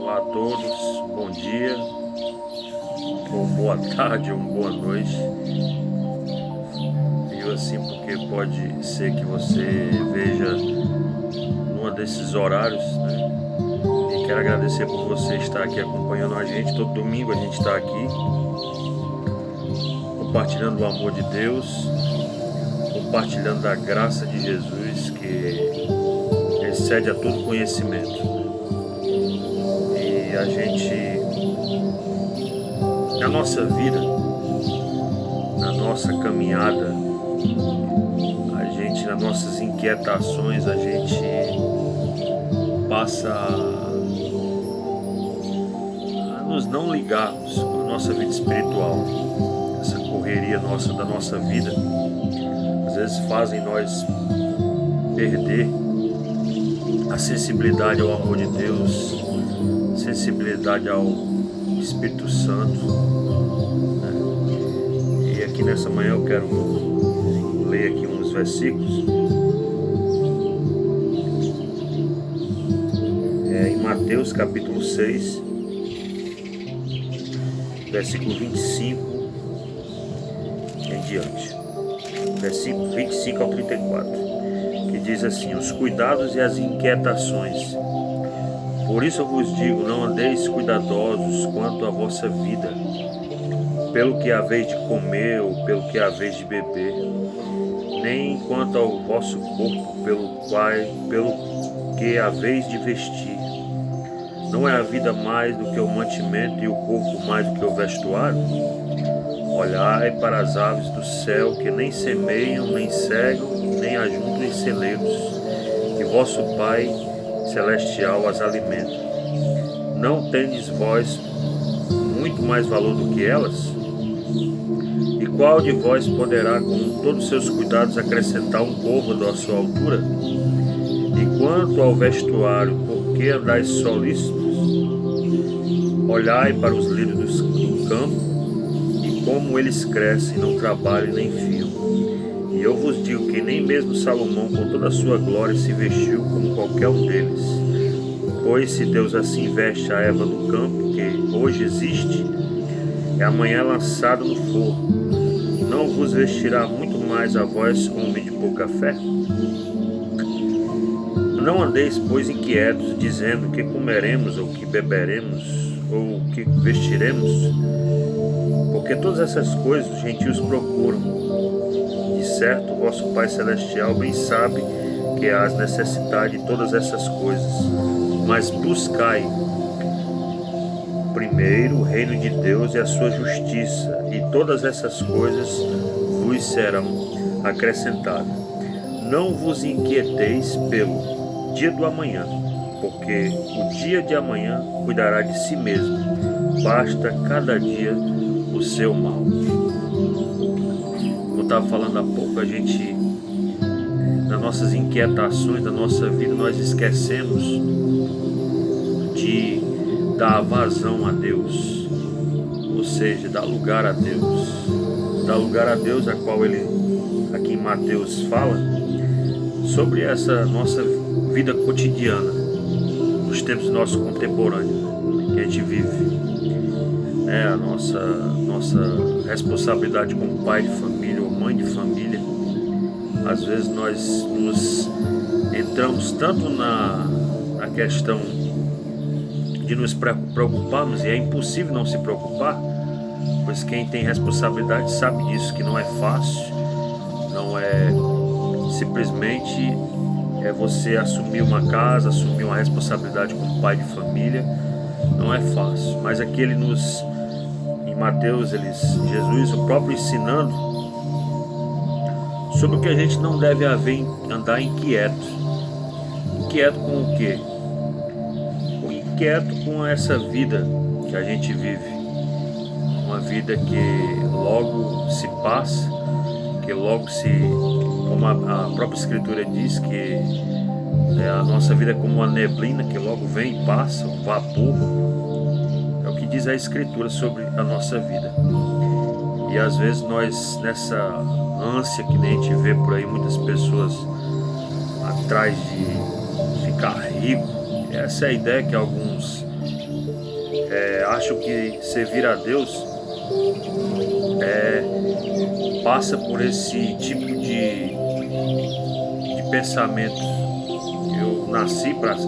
Olá a todos, bom dia, ou boa tarde, ou boa noite. Digo assim porque pode ser que você veja numa desses horários, né? E quero agradecer por você estar aqui acompanhando a gente. Todo domingo a gente está aqui compartilhando o amor de Deus, compartilhando da graça de Jesus que excede a todo conhecimento. E a gente, na nossa vida, na nossa caminhada, a gente, nas nossas inquietações, a gente passa a nos não ligarmos com a nossa vida espiritual. Essa correria nossa da nossa vida às vezes fazem nós perder a sensibilidade ao amor de Deus, sensibilidade ao Espírito Santo, né? E aqui nessa manhã eu quero ler aqui uns versículos. Em Mateus capítulo 6, versículo 25 em diante, versículo 25 ao 34, que diz assim: os cuidados e as inquietações. Por isso eu vos digo, não andeis cuidadosos quanto à vossa vida, pelo que haveis de comer ou pelo que haveis de beber, nem quanto ao vosso corpo, pelo que haveis de vestir. Não é a vida mais do que o mantimento e o corpo mais do que o vestuário? Olhai para as aves do céu, que nem semeiam, nem cegam, nem ajuntam em celeiros, e vosso Pai Celestial as alimenta. Não tendes vós muito mais valor do que elas? E qual de vós poderá, com todos os seus cuidados, acrescentar um côvado à sua altura? E quanto ao vestuário, por que andais solícitos? Olhai para os lírios do campo, e como eles crescem, não trabalham nem fiam. E eu vos digo que nem mesmo Salomão, com toda a sua glória, se vestiu como qualquer um deles. Pois se Deus assim veste a erva do campo, que hoje existe, e amanhã é lançada no forno, não vos vestirá muito mais a vós, homem de pouca fé? Não andeis, pois, inquietos, dizendo que comeremos, ou que beberemos, ou que vestiremos, porque todas essas coisas os gentios procuram. De certo, vosso Pai Celestial bem sabe que há as necessidades de todas essas coisas. Mas buscai primeiro o reino de Deus e a sua justiça, e todas essas coisas vos serão acrescentadas. Não vos inquieteis pelo dia do amanhã, porque o dia de amanhã cuidará de si mesmo. Basta cada dia o seu mal. Como eu estava falando há pouco, a gente, nas nossas inquietações da nossa vida, nós esquecemos de dar vazão a Deus, ou seja, dar lugar a Deus, a qual ele aqui em Mateus fala sobre essa nossa vida cotidiana, nos tempos nossos contemporâneos que a gente vive. A nossa responsabilidade como pai de família ou mãe de família. Às vezes nós nos entramos tanto na questão de nos preocuparmos, e é impossível não se preocupar, pois quem tem responsabilidade sabe disso, que não é fácil, não é simplesmente você assumir uma casa, assumir uma responsabilidade como pai de família, não é fácil. Mas aqui em Mateus, Jesus, o próprio ensinando sobre o que a gente não deve andar inquieto. Inquieto com o quê? Inquieto com essa vida que a gente vive, uma vida que logo se passa, que logo como a própria Escritura diz, que a nossa vida é como uma neblina que logo vem e passa, um vapor. É o que diz a Escritura sobre a nossa vida. E às vezes nós, nessa ânsia que nem a gente vê por aí, muitas pessoas atrás de ficar rico, essa é a ideia que alguns acham que servir a Deus passa por esse tipo de pensamento.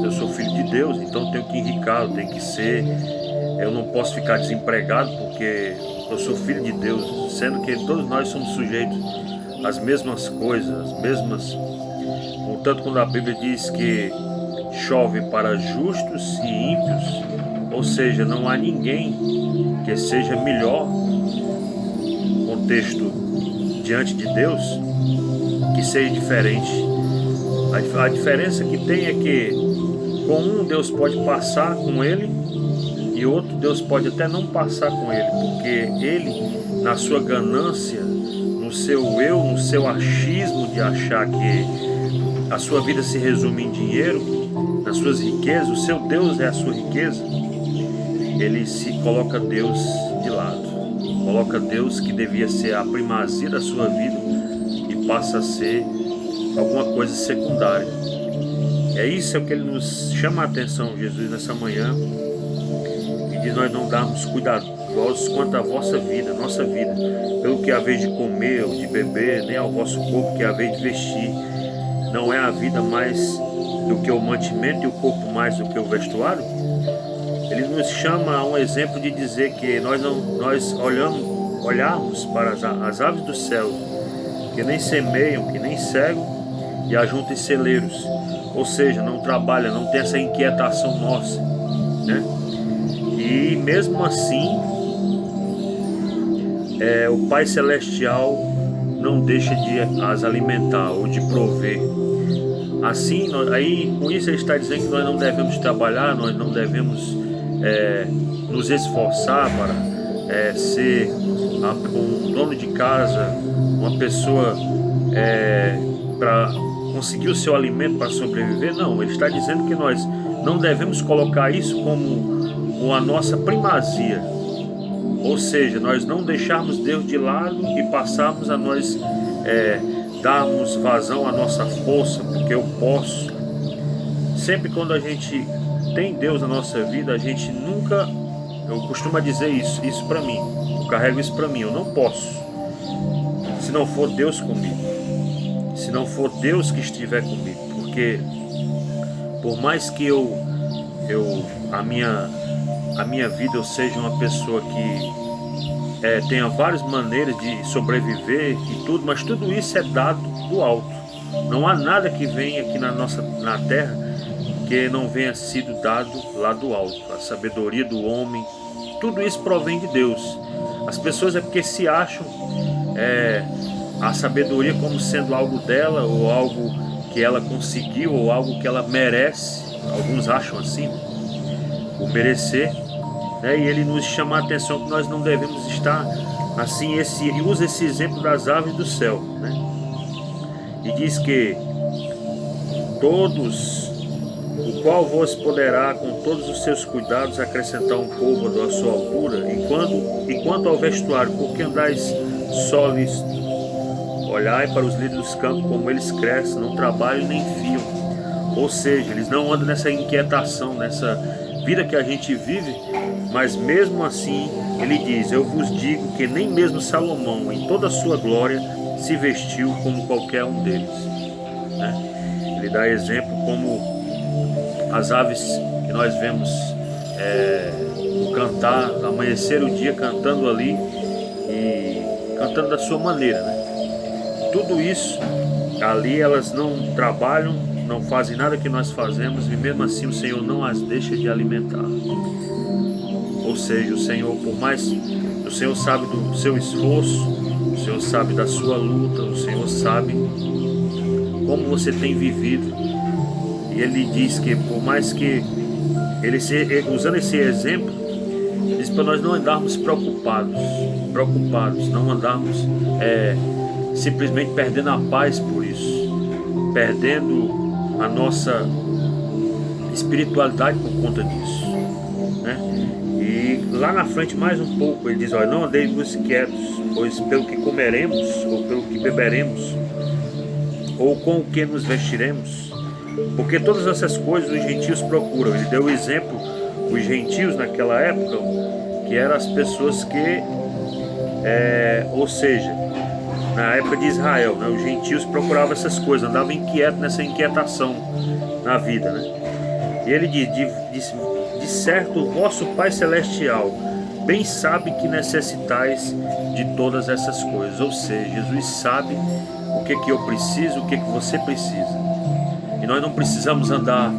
Eu sou filho de Deus, então tenho que enricar, eu não posso ficar desempregado porque eu sou filho de Deus, sendo que todos nós somos sujeitos às mesmas coisas, contanto quando a Bíblia diz que chove para justos e ímpios, ou seja, não há ninguém que seja melhor, contexto diante de Deus, que seja diferente. A diferença que tem é que com um Deus pode passar com ele e outro Deus pode até não passar com ele, porque ele, na sua ganância, no seu eu, no seu achismo de achar que a sua vida se resume em dinheiro, nas suas riquezas, o seu Deus é a sua riqueza, ele se coloca Deus de lado, coloca Deus, que devia ser a primazia da sua vida, e passa a ser alguma coisa secundária. É isso que ele nos chama a atenção, Jesus, nessa manhã, e diz: nós não darmos cuidadosos quanto à vossa vida, nossa vida, pelo que é a vez de comer ou de beber, nem ao vosso corpo que é a vez de vestir. Não é a vida mais do que o mantimento e o corpo mais do que o vestuário? Ele nos chama a um exemplo de dizer que nós olharmos para as aves do céu, que nem semeiam, que nem cegam, e ajuntam em celeiros, ou seja, não trabalha, não tem essa inquietação nossa, né? E mesmo assim, o Pai Celestial não deixa de as alimentar ou de prover. Assim, com isso ele está dizendo que nós não devemos trabalhar, nós não devemos nos esforçar para ser um dono de casa, uma pessoa para conseguir o seu alimento para sobreviver. Não, ele está dizendo que nós não devemos colocar isso como a nossa primazia, ou seja, nós não deixarmos Deus de lado e passarmos a nós darmos vazão à nossa força, porque eu posso. Sempre quando a gente tem Deus na nossa vida, a gente nunca, eu costumo dizer isso para mim, eu carrego isso para mim, eu não posso, se não for Deus comigo, se não for Deus que estiver comigo, porque por mais que a minha vida eu seja uma pessoa que tenha várias maneiras de sobreviver e tudo, mas tudo isso é dado do alto. Não há nada que venha aqui na terra que não venha sido dado lá do alto. A sabedoria do homem, tudo isso provém de Deus. As pessoas porque se acham a sabedoria como sendo algo dela, ou algo que ela conseguiu, ou algo que ela merece. Alguns acham assim, o merecer, né? E ele nos chama a atenção que nós não devemos estar assim. E usa esse exemplo das aves do céu, né? E diz que o qual vos poderá com todos os seus cuidados acrescentar um côvado à sua altura, e quanto ao vestuário, porque andais solis, olhai para os lírios dos campos, como eles crescem, não trabalham nem fiam. Ou seja, eles não andam nessa inquietação, nessa vida que a gente vive, mas mesmo assim ele diz: eu vos digo que nem mesmo Salomão em toda a sua glória se vestiu como qualquer um deles, né? Ele dá exemplo como as aves que nós vemos cantar, amanhecer o dia cantando ali, e cantando da sua maneira, né? Tudo isso ali, elas não trabalham, não fazem nada que nós fazemos, e mesmo assim o Senhor não as deixa de alimentar. Ou seja, o Senhor, por mais, o Senhor sabe do seu esforço, o Senhor sabe da sua luta, o Senhor sabe como você tem vivido, e Ele diz que por mais que usando esse exemplo, diz para nós não andarmos preocupados, não andarmos simplesmente perdendo a paz por isso, perdendo a nossa espiritualidade por conta disso, né? E lá na frente, mais um pouco, ele diz: olha, não andeis quietos, pois pelo que comeremos, ou pelo que beberemos, ou com o que nos vestiremos, porque todas essas coisas os gentios procuram. Ele deu o exemplo os gentios naquela época, que eram as pessoas que, ou seja, na época de Israel, né, os gentios procuravam essas coisas, andavam inquietos nessa inquietação na vida, né? E ele diz, de certo o vosso Pai Celestial bem sabe que necessitais de todas essas coisas. Ou seja, Jesus sabe o que eu preciso, o que você precisa. E nós não precisamos andar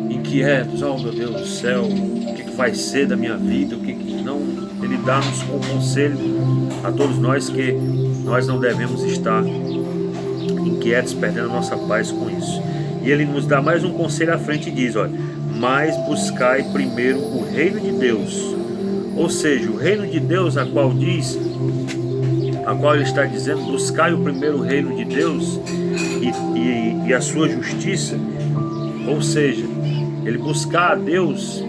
inquietos, oh meu Deus do céu, o que vai ser da minha vida, não. Ele dá-nos um conselho a todos nós que nós não devemos estar inquietos, perdendo a nossa paz com isso. E ele nos dá mais um conselho à frente e diz, olha, mas buscai primeiro o reino de Deus. Ou seja, o reino de Deus, a qual ele está dizendo, buscai o primeiro reino de Deus e a sua justiça. Ou seja, ele buscar a Deus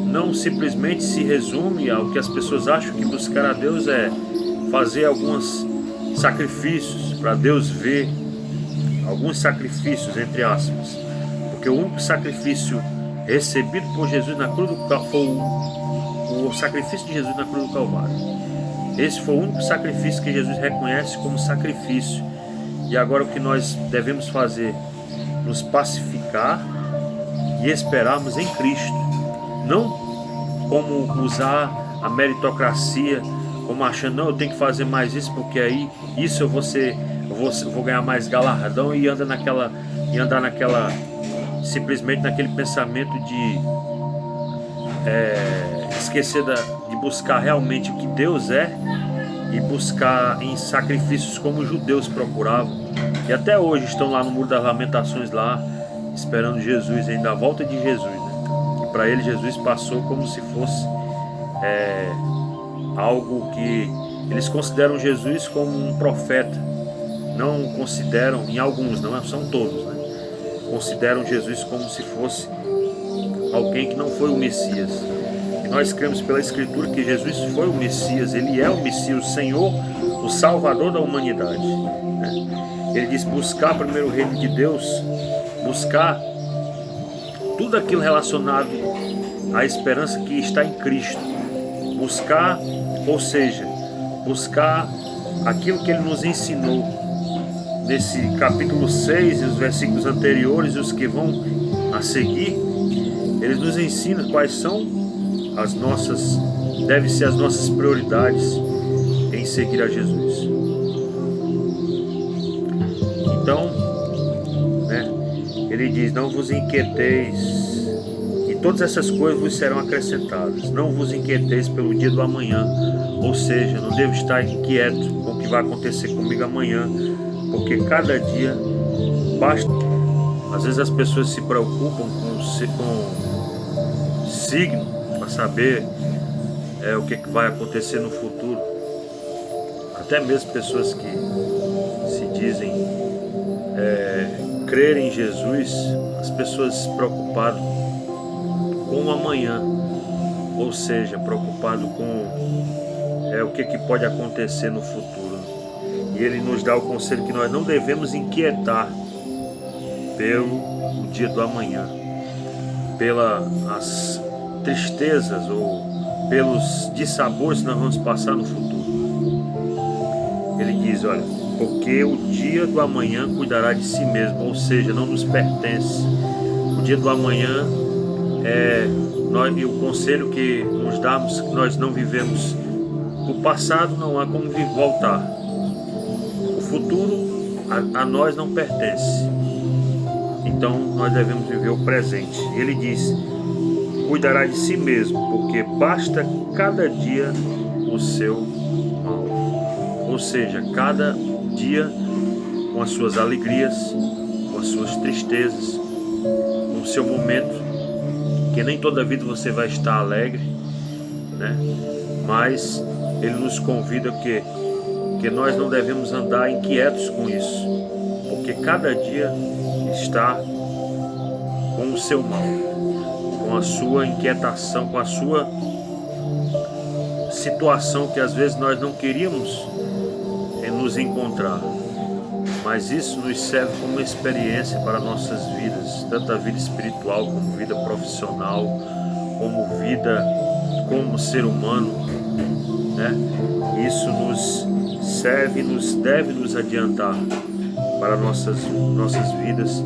não simplesmente se resume ao que as pessoas acham que buscar a Deus é fazer alguns sacrifícios para Deus ver, alguns sacrifícios entre aspas, porque o único sacrifício recebido por Jesus na cruz do Calvário foi o sacrifício de Jesus na cruz do Calvário. Esse foi o único sacrifício que Jesus reconhece como sacrifício. E agora o que nós devemos fazer? Nos pacificar e esperarmos em Cristo. Não como usar a meritocracia, como achando, não, eu tenho que fazer mais isso, porque aí isso eu vou ganhar mais galardão, e andar naquela, simplesmente naquele pensamento de esquecer de buscar realmente o que Deus é, e buscar em sacrifícios como os judeus procuravam, e até hoje estão lá no Muro das Lamentações, lá esperando Jesus, ainda a volta de Jesus, né? E para eles Jesus passou como se fosse algo que eles consideram Jesus como um profeta, não consideram, em alguns, não são todos, né? Consideram Jesus como se fosse alguém que não foi o Messias. E nós cremos pela Escritura que Jesus foi o Messias, ele é o Messias, o Senhor, o Salvador da humanidade, né? Ele diz, buscar primeiro o reino de Deus, buscar tudo aquilo relacionado à esperança que está em Cristo, buscar, ou seja, buscar aquilo que ele nos ensinou nesse capítulo 6 e os versículos anteriores e os que vão a seguir. Eles nos ensinam quais são devem ser as nossas prioridades em seguir a Jesus. Então, né, ele diz, não vos inquieteis, e todas essas coisas vos serão acrescentadas. Não vos inquieteis pelo dia do amanhã, ou seja, não devo estar inquieto com o que vai acontecer comigo amanhã, porque cada dia basta. Às vezes as pessoas se preocupam com signo para saber o que vai acontecer no futuro. Até mesmo pessoas que se dizem crer em Jesus, as pessoas se preocupam com o amanhã, ou seja, preocupado com o que pode acontecer no futuro. E ele nos dá o conselho que nós não devemos inquietar pelo dia do amanhã, pelas tristezas ou pelos dissabores que nós vamos passar no futuro. Ele diz, olha, porque o dia do amanhã cuidará de si mesmo, ou seja, não nos pertence. O dia do amanhã e o conselho que nos damos, que nós não vivemos o passado, não há como voltar. O futuro a nós não pertence. Então nós devemos viver o presente. Ele diz, cuidará de si mesmo, porque basta cada dia o seu mal. Ou seja, cada dia com as suas alegrias, com as suas tristezas, com o seu momento, que nem toda a vida você vai estar alegre, né? Mas ele nos convida que nós não devemos andar inquietos com isso, porque cada dia está com o seu mal, com a sua inquietação, com a sua situação que às vezes nós não queríamos nos encontrar, mas isso nos serve como experiência para nossas vidas, tanto a vida espiritual como a vida profissional, como vida, como ser humano, né? Isso nos serve, deve nos adiantar para nossas vidas,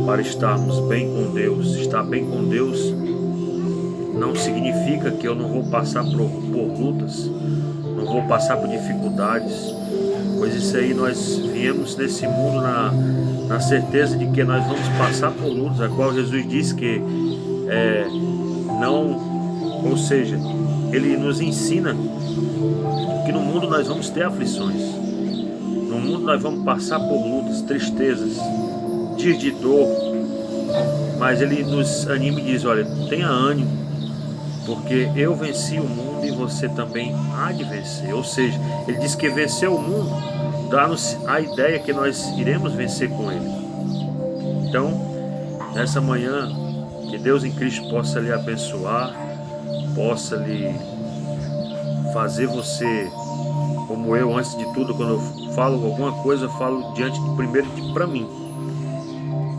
para estarmos bem com Deus. Estar bem com Deus não significa que eu não vou passar por lutas, não vou passar por dificuldades, pois isso aí nós viemos nesse mundo na certeza de que nós vamos passar por lutas, a qual Jesus disse que ou seja, Ele nos ensina que no mundo nós vamos ter aflições, no mundo nós vamos passar por lutas, tristezas, dias de dor, mas Ele nos anima e diz: olha, tenha ânimo, porque eu venci o mundo e você também há de vencer. Ou seja, Ele diz que vencer o mundo dá-nos a ideia que nós iremos vencer com Ele. Então, nessa manhã, que Deus em Cristo possa lhe abençoar, possa lhe fazer você, como eu, antes de tudo, quando eu falo alguma coisa, eu falo primeiro para mim.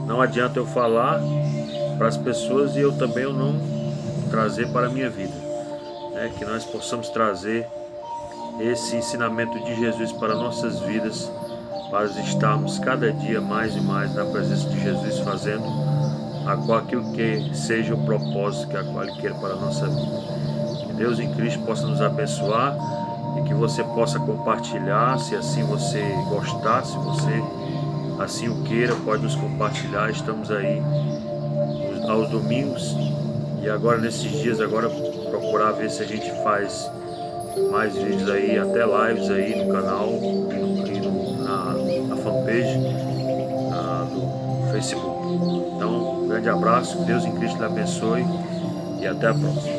Não adianta eu falar para as pessoas e eu não trazer para a minha vida, né? Que nós possamos trazer esse ensinamento de Jesus para nossas vidas, para estarmos cada dia mais e mais na presença de Jesus, fazendo aquilo que seja o propósito que a qual Ele quer para a nossa vida. Que Deus em Cristo possa nos abençoar e que você possa compartilhar, se assim você gostar, se você assim o queira, pode nos compartilhar. Estamos aí aos domingos e agora nesses dias, procurar ver se a gente faz mais vídeos aí, até lives aí no canal e na fanpage do Facebook. Então, um grande abraço, Deus em Cristo lhe abençoe e até a próxima.